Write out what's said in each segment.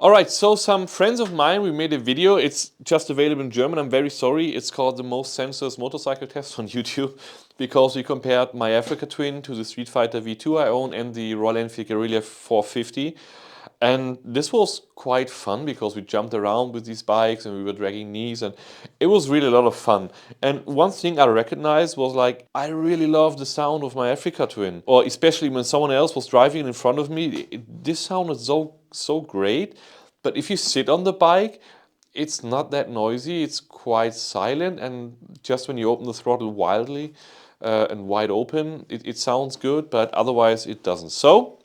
Alright, so some friends of mine, we made a video. It's just available in German. I'm very sorry. It's called the most senseless motorcycle test on YouTube because we compared my Africa Twin to the Streetfighter V2 I own and the Royal Enfield Guerrilla 450. And this was quite fun because we jumped around with these bikes and we were dragging knees, and it was really a lot of fun. And one thing I recognized was like, I really love the sound of my Africa Twin, or especially when someone else was driving in front of me, this sounded so great. But if you sit on the bike, it's not that noisy, it's quite silent, and just when you open the throttle wildly and wide open, it sounds good, but otherwise it doesn't. So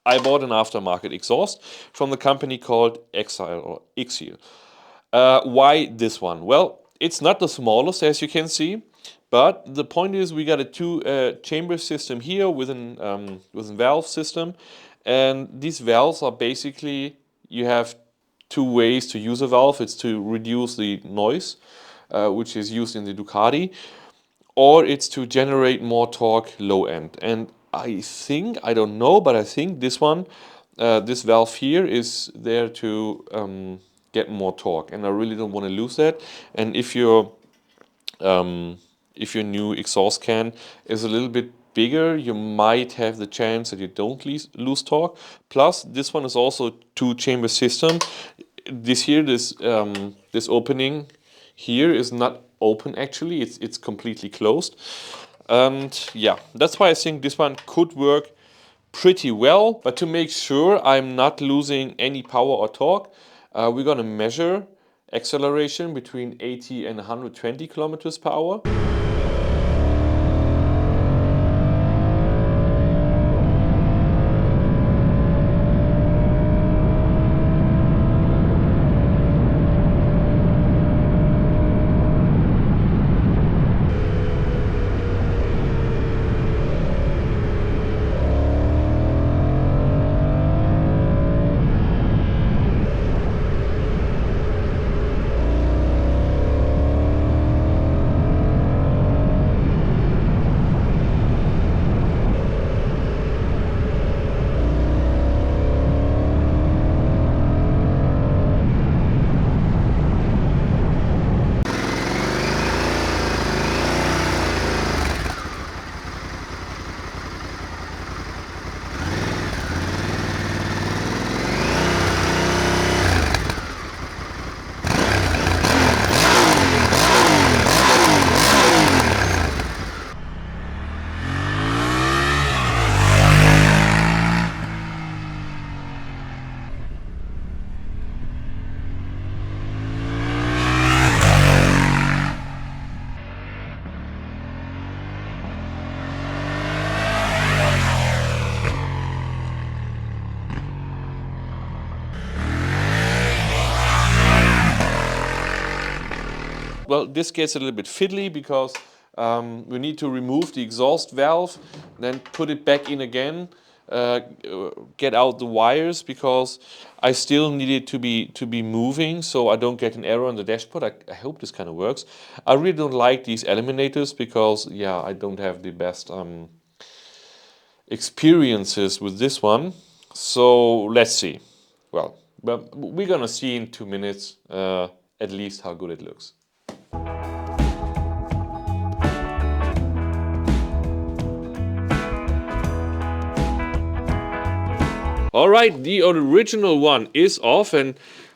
I bought an aftermarket exhaust from the company called Exile or Exile. Why this one? Well, it's not the smallest, as you can see, but the point is we got a two-chamber system here with a valve system, and these valves are basically, you have two ways to use a valve. It's to reduce the noise, which is used in the Ducati, or it's to generate more torque low end. And I think, I don't know, but I think this one, this valve here is there to get more torque, and I really don't want to lose that. And if your new exhaust can is a little bit bigger, you might have the chance that you don't lose torque. Plus, this one is also two-chamber system. This opening here is not open actually, it's completely closed. And yeah, that's why I think this one could work pretty well. But to make sure I'm not losing any power or torque, we're gonna measure acceleration between 80 and 120 kilometers per hour. Well, this gets a little bit fiddly because we need to remove the exhaust valve, then put it back in again, get out the wires, because I still need it to be moving so I don't get an error on the dashboard. I hope this kind of works. I really don't like these eliminators because, yeah, I don't have the best experiences with this one. So let's see. Well, but we're gonna see in 2 minutes at least how good it looks. All right, the original one is off, and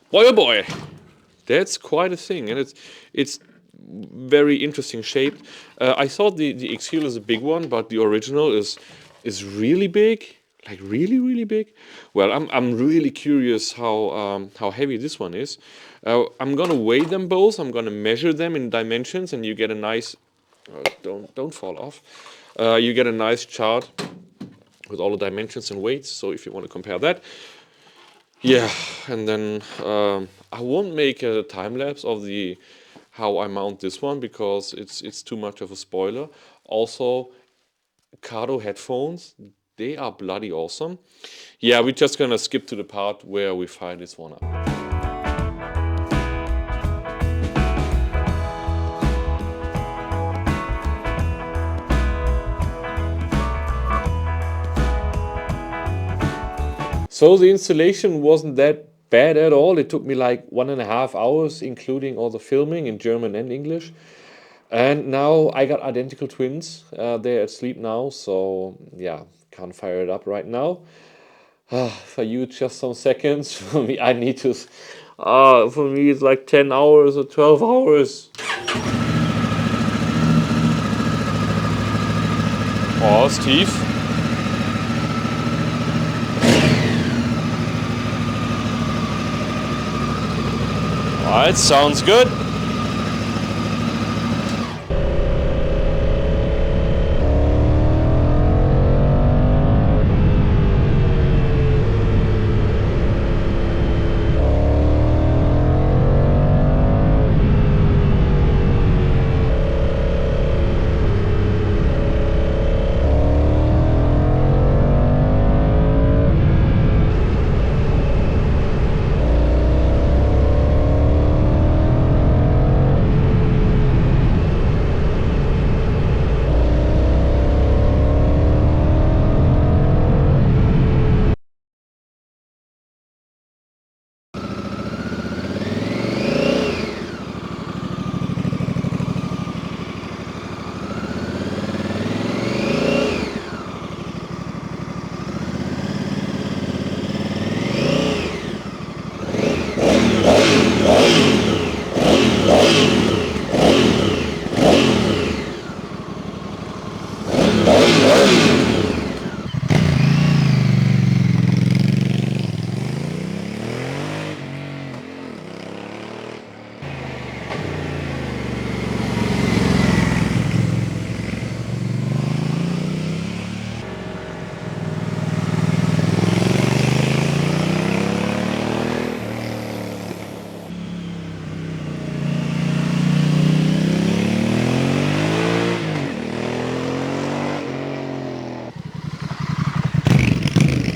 boy oh boy, that's quite a thing, and it's very interesting shaped. I thought the Exile is a big one, but the original is really big, like really big. Well, I'm really curious how heavy this one is. I'm gonna weigh them both. I'm gonna measure them in dimensions, and you get a nice don't fall off. You get a nice chart with all the dimensions and weights, so if you want to compare that. Yeah, and then I won't make a time lapse of how I mount this one because it's too much of a spoiler. Also, Kato headphones, they are bloody awesome. Yeah, we're just gonna skip to the part where we fire this one up. So the installation wasn't that bad at all. It took me like 1.5 hours, including all the filming in German and English. And now I got identical twins. They're asleep now, so yeah, can't fire it up right now. For you, it's just some seconds. For me, I need to. For me, it's like 10 hours or 12 hours. Oh, Steve. Oh, it sounds good.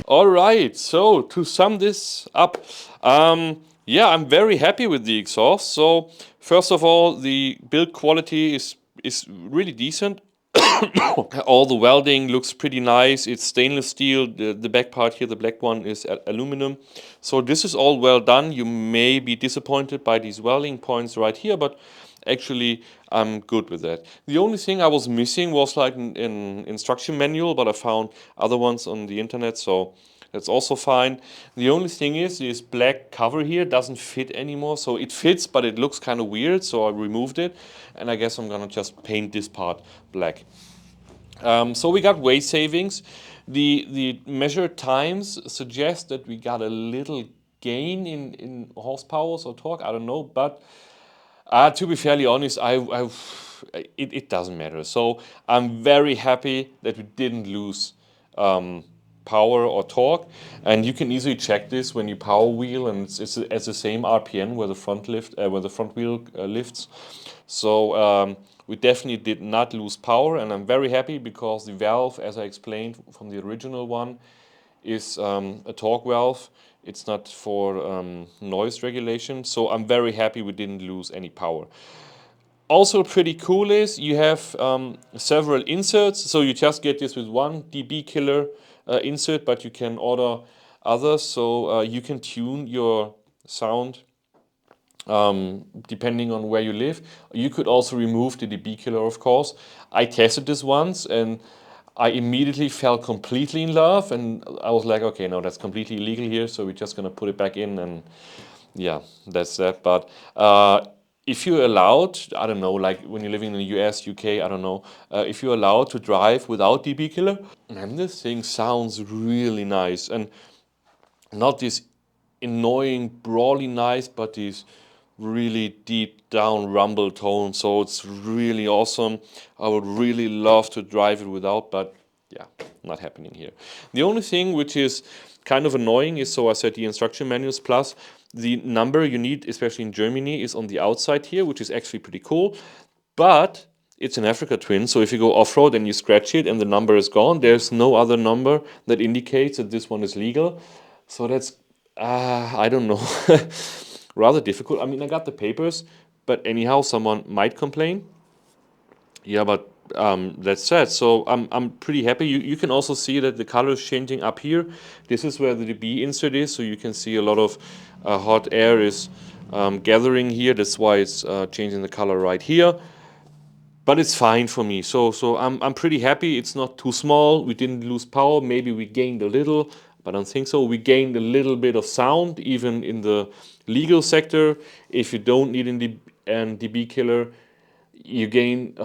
All right, so to sum this up, yeah, I'm very happy with the exhaust. So first of all, the build quality is really decent. All the welding looks pretty nice. It's stainless steel. The back part here, the black one, is aluminum. So this is all well done. You may be disappointed by these welding points right here, but actually I'm good with that. The only thing I was missing was like an instruction manual, but I found other ones on the internet, so that's also fine. The only thing is this black cover here doesn't fit anymore. So it fits, but it looks kind of weird, so I removed it, and I guess I'm gonna just paint this part black. So we got weight savings. The measured times suggest that we got a little gain in horsepower or torque. I don't know, but to be fairly honest, it doesn't matter. So I'm very happy that we didn't lose power or torque, and you can easily check this when you power wheel, and it's the same RPM where the front wheel lifts. So we definitely did not lose power, and I'm very happy because the valve, as I explained from the original one, is a torque valve. It's not for noise regulation. So I'm very happy we didn't lose any power. Also pretty cool is you have several inserts. So you just get this with one dB killer insert, but you can order others. So you can tune your sound depending on where you live. You could also remove the dB killer, of course. I tested this once and I immediately fell completely in love, and I was like, okay, no, that's completely illegal here, so we're just gonna put it back in, and yeah, that's that. But if you're allowed, I don't know, like when you're living in the US, UK, I don't know, if you're allowed to drive without dB killer, man, this thing sounds really nice, and not this annoying, brawly nice, but these really deep down rumble tone. So it's really awesome. I would really love to drive it without, but yeah, not happening here. The only thing which is kind of annoying is, so I said the instruction manuals plus the number you need, especially in Germany, is on the outside here, which is actually pretty cool. But it's an Africa Twin, so if you go off-road and you scratch it and the number is gone, there's no other number that indicates that this one is legal. So that's, I don't know, rather difficult. I mean, I got the papers, but anyhow, someone might complain. Yeah, but that's sad. So I'm pretty happy. You can also see that the color is changing up here. This is where the DB insert is, so you can see a lot of hot air is gathering here. That's why it's changing the color right here. But it's fine for me. So I'm pretty happy. It's not too small. We didn't lose power. Maybe we gained a little, but I don't think so. We gained a little bit of sound, even in the legal sector. If you don't need an DB killer, you gain.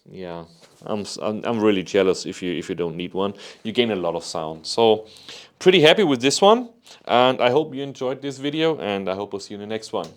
Yeah, I'm really jealous if you don't need one. You gain a lot of sound. So pretty happy with this one, and I hope you enjoyed this video, and I hope I'll see you in the next one.